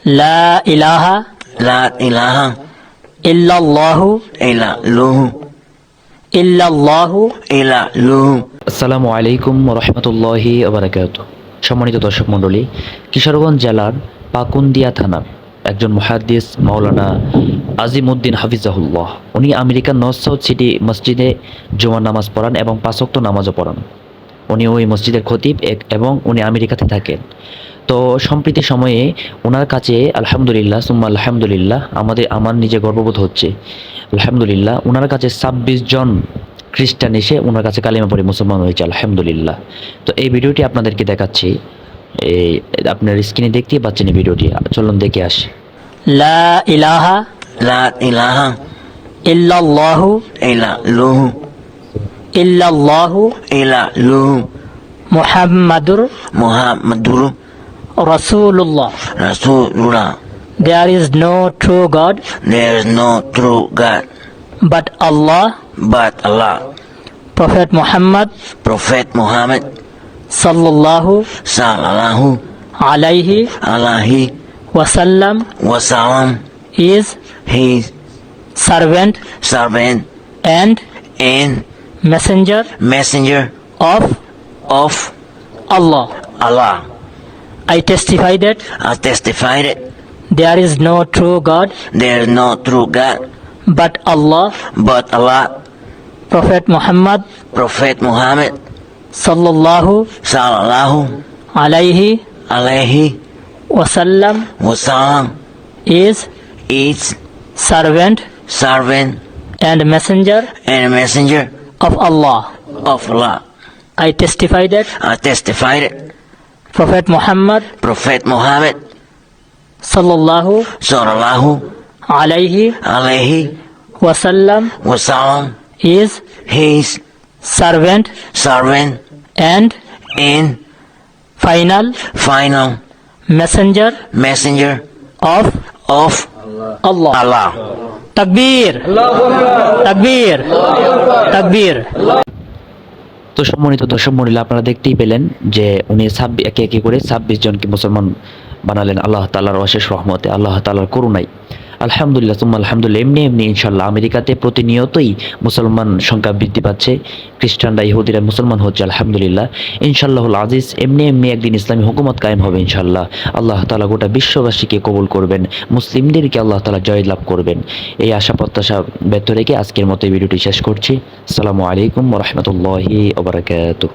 লা ইলাহা لا إله ইল্লাল্লাহু إلا الله ইল্লাল্লাহু إلا الله। আসসালামু আলাইকুম রহমতুল্লাহি ওবারাকাত। সম্মানিত দর্শক মণ্ডলী, কিশোরগঞ্জ জেলার পাকুন্দিয়া থানার একজন মুহাদ্দিস মাওলানা আজিমউদ্দিন হাফিজাহুল্লাহ, উনি আমেরিকার নর্থ সাউথ সিটি মসজিদে জুমার নামাজ পড়ান এবং 5 ওয়াক্ত নামাজও পড়ান। উনি ওই মসজিদের খতিব এবং উনি আমেরিকাতে থাকেন। তো সম্প্রতি সময়ে ওনার কাছে আলহামদুলিল্লাহ সুম্মা আলহামদুলিল্লাহ আমার নিজে গর্ববোধ হচ্ছে। আলহামদুলিল্লাহ ওনার কাছে 26 জন খ্রিস্টান এসে ওনার কাছে কালিমা পড়ে মুসলমান হয়েছে আলহামদুলিল্লাহ। তো এই ভিডিওটি আপনাদেরকে দেখাচ্ছি, এই আপনার স্ক্রিনে দেখতেই পাচ্ছেন এই ভিডিওটি। চলুন দেখে আসি। লা ইলাহা لا إله ইল্লাল্লাহু إلا الله ইল্লাল্লাহু إلا الله মুহাম্মাদুর محمد রাসূলুল্লাহ। رسول الله। There is no true God There is no true God but Allah. but Allah. Prophet Muhammad Prophet Muhammad sallallahu sallallahu alayhi alaihi wasallam wasallam is his servant servant and and messenger messenger of of Allah. Allah. I testify that I testified it. there is no true God There is no true God but Allah. but Allah. Prophet Muhammad Prophet Muhammad sallallahu sallallahu alayhi alaihi wasallam wasallam is is servant servant and messenger and messenger of Allah. of Allah. I testify that I testified it. Prophet Muhammad Prophet Muhammad sallallahu sallallahu alayhi alaihi wasallam wasallam is his servant servant and and final final messenger messenger of of Allah. Allah. Takbir, takbir, takbir. তো সম্মানিত দর্শক মণ্ডলী, আপনারা দেখতেই পেলেন যে উনি একে একে করে 26 জনকে মুসলমান বানালেন আল্লাহ তাআলার অশেষ রহমতে, আল্লাহ তাআলার করুণায়। আলহামদুলিল্লাহ সুম্মা আলহামদুলিল্লাহ। এমনি ইনশাআল্লাহ আমেরিকাতে প্রতিনিয়তই মুসলমান সংখ্যা বৃদ্ধি পাচ্ছে, খ্রিস্টানরা ইহুদিরা মুসলমান হচ্ছে আলহামদুলিল্লাহ। ইনশাআল্লাহুল আজিজ এমনি একদিন ইসলামী হুকুমত কায়েম হবে ইনশাআল্লাহ। আল্লাহ তাআলা গোটা বিশ্ববাসীকে কবুল করবেন, মুসলিমদেরকে আল্লাহ তাআলা জয় লাভ করবেন। এই আশা প্রত্যাশা ব্যক্ত রেখে আজকের মতো এই ভিডিওটি শেষ করছি। আসসালামু আলাইকুম ওয়া রাহমাতুল্লাহি ওয়া বারাকাতুহু।